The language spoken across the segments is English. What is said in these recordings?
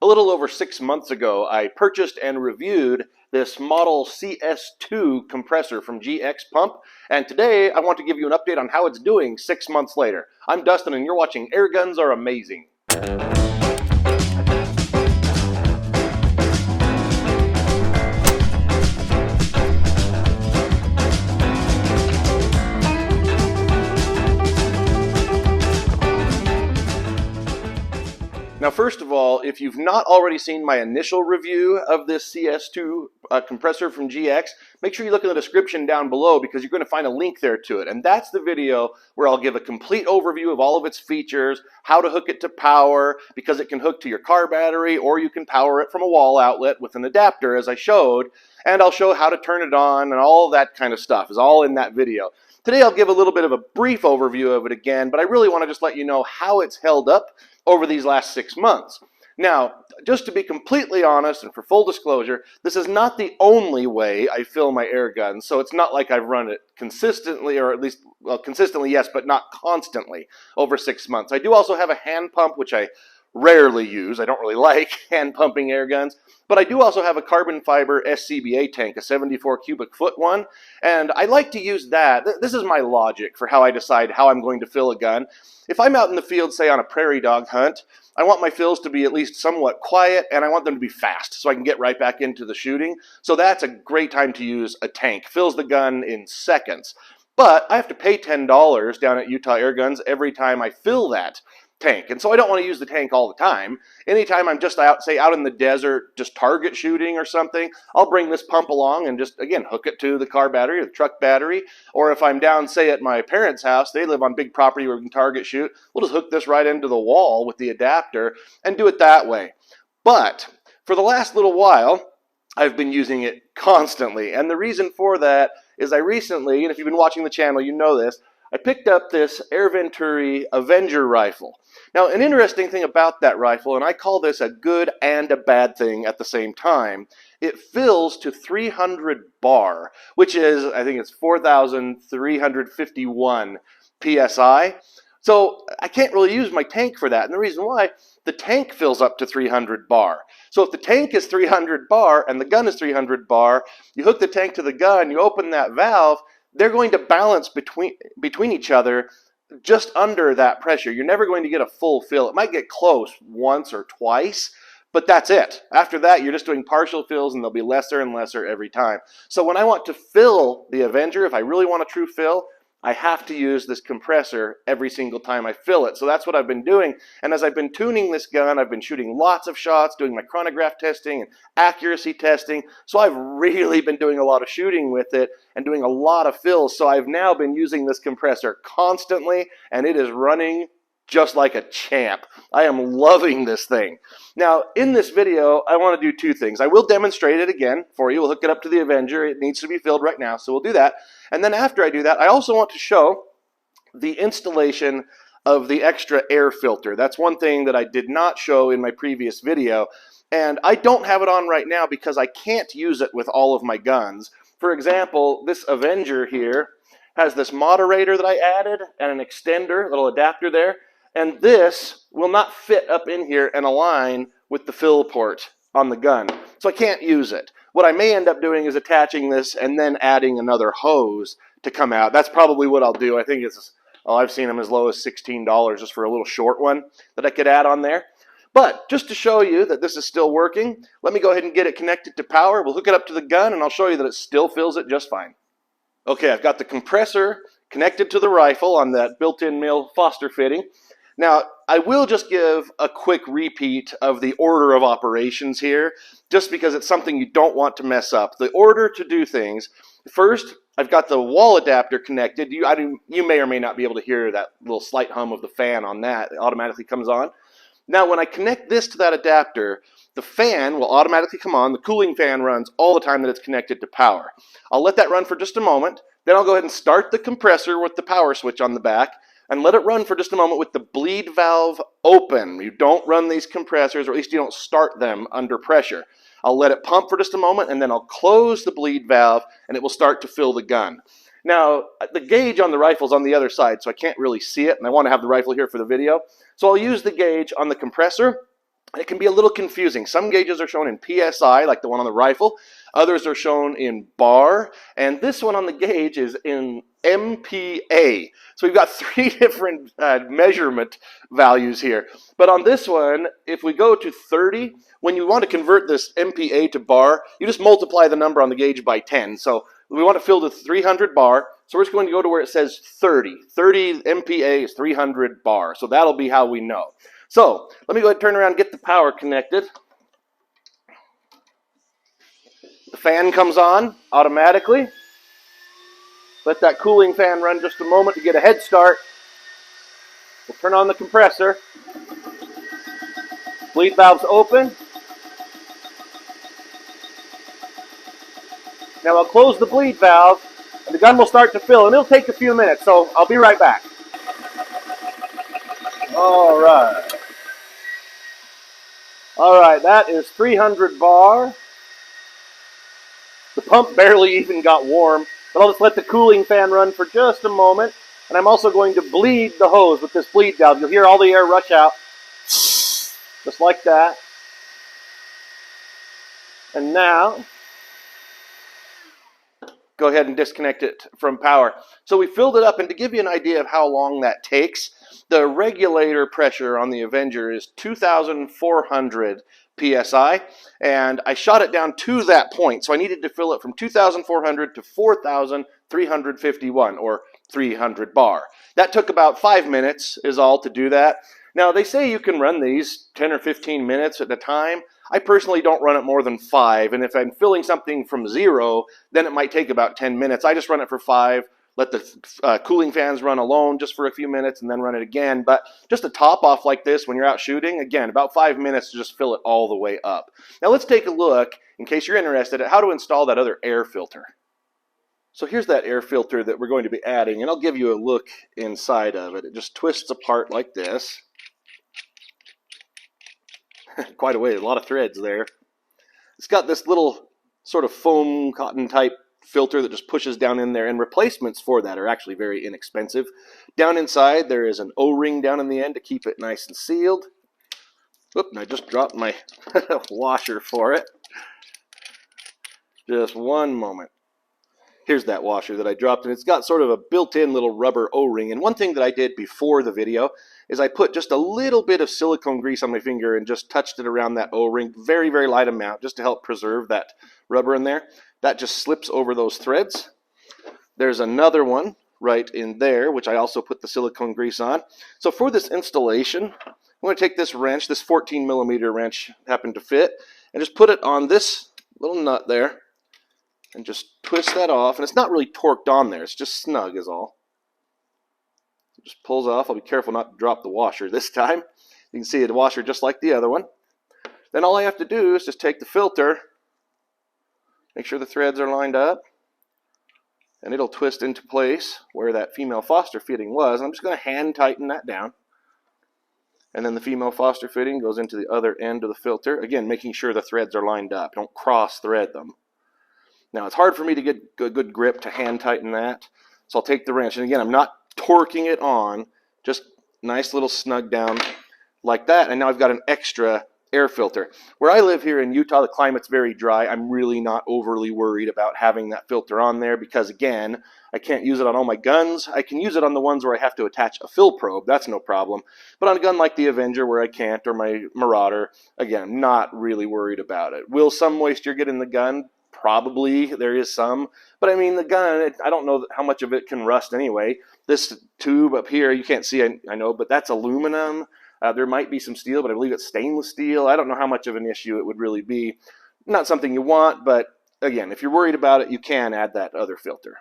little over 6 months ago, I purchased and reviewed this model CS2 compressor from GX Pump, and today I want to give you an update on how it's doing 6 months later. I'm Dustin, and you're watching Air Guns Are Amazing. Now, first of all, if you've not already seen my initial review of this CS2 compressor from GX, make sure you look in the description down below because you're going to find a link there to it. And that's the video where I'll give a complete overview of all of its features, how to hook it to power, because it can hook to your car battery, or you can power it from a wall outlet with an adapter, as I showed. And I'll show how to turn it on, and all that kind of stuff is all in that video. Today I'll give a little bit of a brief overview of it again, but I really want to just let you know how it's held up over these last 6 months. Now, just to be completely honest and for full disclosure, this is not the only way I fill my air guns, so it's not like I've run it consistently, or at least, well, consistently yes, but not constantly over 6 months. I do also have a hand pump, which I rarely use. I don't really like hand pumping air guns, but I do also have a carbon fiber SCBA tank, a 74 cubic foot one, and I like to use that. This is my logic for how I decide how I'm going to fill a gun. If I'm out in the field, say on a prairie dog hunt, I want my fills to be at least somewhat quiet, and I want them to be fast so I can get right back into the shooting. So that's a great time to use a tank. Fills the gun in seconds. But I have to pay $10 down at Utah Air Guns every time I fill that tank, and so I don't want to use the tank all the time. Anytime I'm just out, say out in the desert, just target shooting or something, I'll bring this pump along and just, again, hook it to the car battery or the truck battery. Or if I'm down, say at my parents' house, they live on big property where we can target shoot, we'll just hook this right into the wall with the adapter and do it that way. But for the last little while, I've been using it constantly, and the reason for that is I recently, and if you've been watching the channel, you know this, I picked up this Air Venturi Avenger rifle. Now, an interesting thing about that rifle, and I call this a good and a bad thing at the same time, it fills to 300 bar, which is, I think it's 4,351 PSI. So I can't really use my tank for that, and the reason why, the tank fills up to 300 bar. So if the tank is 300 bar and the gun is 300 bar, you hook the tank to the gun, you open that valve, they're going to balance between each other just under that pressure. You're never going to get a full fill. It might get close once or twice, but that's it. After that, you're just doing partial fills, and they'll be lesser and lesser every time. So when I want to fill the Avenger, if I really want a true fill, I have to use this compressor every single time I fill it. So that's what I've been doing. And as I've been tuning this gun, I've been shooting lots of shots, doing my chronograph testing and accuracy testing. So I've really been doing a lot of shooting with it and doing a lot of fills. So I've now been using this compressor constantly, and it is running just like a champ. I am loving this thing. Now, in this video, I want to do two things. I will demonstrate it again for you. We'll hook it up to the Avenger. It needs to be filled right now, so we'll do that. And then after I do that, I also want to show the installation of the extra air filter. That's one thing that I did not show in my previous video. And I don't have it on right now because I can't use it with all of my guns. For example, this Avenger here has this moderator that I added and an extender, little adapter there. And this will not fit up in here and align with the fill port on the gun. So I can't use it. What I may end up doing is attaching this and then adding another hose to come out. That's probably what I'll do. I think it's, oh, I've seen them as low as $16 just for a little short one that I could add on there. But just to show you that this is still working, let me go ahead and get it connected to power. We'll hook it up to the gun, and I'll show you that it still fills it just fine. Okay, I've got the compressor connected to the rifle on that built-in male Foster fitting. Now, I will just give a quick repeat of the order of operations here, just because it's something you don't want to mess up. The order to do things, first, I've got the wall adapter connected. You may or may not be able to hear that little slight hum of the fan on that. It automatically comes on. Now, when I connect this to that adapter, the fan will automatically come on. The cooling fan runs all the time that it's connected to power. I'll let that run for just a moment. Then I'll go ahead and start the compressor with the power switch on the back, and let it run for just a moment with the bleed valve open. You don't run these compressors, or at least you don't start them under pressure. I'll let it pump for just a moment, and then I'll close the bleed valve, and it will start to fill the gun. Now, the gauge on the rifle is on the other side, so I can't really see it, and I want to have the rifle here for the video. So I'll use the gauge on the compressor, It can be a little confusing. Some gauges are shown in PSI, like the one on the rifle. Others are shown in bar. And this one on the gauge is in MPa. So we've got 3 different measurement values here. But on this one, if we go to 30, when you want to convert this MPa to bar, you just multiply the number on the gauge by 10. So we want to fill the 300 bar. So we're just going to go to where it says 30. 30 MPa is 300 bar. So that'll be how we know. So let me go ahead and turn around and get the power connected. The fan comes on automatically. Let that cooling fan run just a moment to get a head start. We'll turn on the compressor. Bleed valve's open. Now I'll close the bleed valve and the gun will start to fill, and it'll take a few minutes, so I'll be right back. All right. All right, that is 300 bar. The pump barely even got warm, but I'll just let the cooling fan run for just a moment. And I'm also going to bleed the hose with this bleed valve. You'll hear all the air rush out, just like that. And now, go ahead and disconnect it from power. So we filled it up, and to give you an idea of how long that takes, the regulator pressure on the Avenger is 2,400 PSI, and I shot it down to that point, so I needed to fill it from 2,400 to 4,351, or 300 bar. That took about 5 minutes is all to do that. Now, they say you can run these 10 or 15 minutes at a time. I personally don't run it more than 5, and if I'm filling something from 0, then it might take about 10 minutes. I just run it for 5, let the cooling fans run alone just for a few minutes, and then run it again. But just a top off like this when you're out shooting, again, about 5 minutes to just fill it all the way up. Now let's take a look, in case you're interested, at how to install that other air filter. So here's that air filter that we're going to be adding, and I'll give you a look inside of it. It just twists apart like this. Quite a way, a lot of threads there. It's got this little sort of foam cotton type filter that just pushes down in there, and replacements for that are actually very inexpensive. Down inside there is an O-ring down in the end to keep it nice and sealed. Oop, and I just dropped my washer for it. Just one moment. Here's that washer that I dropped, and it's got sort of a built-in little rubber O-ring. And one thing that I did before the video is I put just a little bit of silicone grease on my finger and just touched it around that O-ring, very, very light amount, just to help preserve that rubber in there. That just slips over those threads. There's another one right in there, which I also put the silicone grease on. So for this installation, I'm going to take this wrench, this 14 millimeter wrench happened to fit, and just put it on this little nut there, and just twist that off. And it's not really torqued on there, it's just snug is all. It just pulls off. I'll be careful not to drop the washer this time. You can see the washer just like the other one. Then all I have to do is just take the filter, make sure the threads are lined up, and it'll twist into place where that female Foster fitting was. I'm just going to hand tighten that down. And then the female Foster fitting goes into the other end of the filter. Again, making sure the threads are lined up. Don't cross thread them. Now, it's hard for me to get a good grip to hand tighten that. So I'll take the wrench. And again, I'm not torquing it on. Just nice little snug down like that. And now I've got an extra air filter. Where I live here in Utah, the climate's very dry. I'm really not overly worried about having that filter on there because, again, I can't use it on all my guns. I can use it on the ones where I have to attach a fill probe. That's no problem. But on a gun like the Avenger where I can't, or my Marauder, again, I'm not really worried about it. Will some moisture get in the gun? Probably. There is some. But I mean, the gun, I don't know how much of it can rust anyway. This tube up here, you can't see, I know, but that's aluminum. There might be some steel, but I believe it's stainless steel. I don't know how much of an issue it would really be. Not something you want, but again, if you're worried about it, you can add that other filter.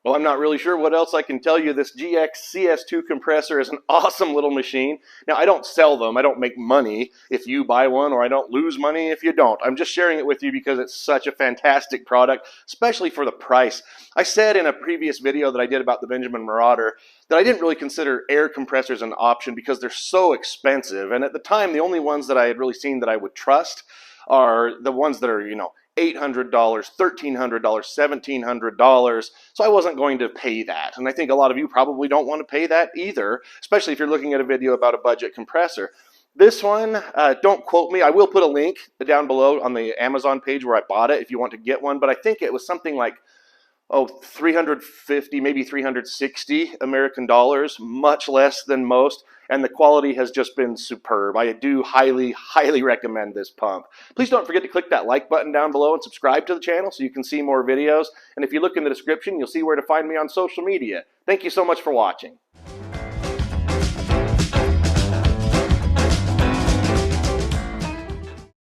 Well, I'm not really sure what else I can tell you. This GX-E-CS2 compressor is an awesome little machine. Now, I don't sell them. I don't make money if you buy one, or I don't lose money if you don't. I'm just sharing it with you because it's such a fantastic product, especially for the price. I said in a previous video that I did about the Benjamin Marauder that I didn't really consider air compressors an option because they're so expensive. And at the time, the only ones that I had really seen that I would trust are the ones that are, you know, $800, $1,300, $1,700. So I wasn't going to pay that. And I think a lot of you probably don't want to pay that either, especially if you're looking at a video about a budget compressor. This one, don't quote me. I will put a link down below on the Amazon page where I bought it if you want to get one. But I think it was something like, 350, maybe 360 American dollars, much less than most. And the quality has just been superb. I do highly, highly recommend this pump. Please don't forget to click that like button down below and subscribe to the channel so you can see more videos. And if you look in the description, you'll see where to find me on social media. Thank you so much for watching.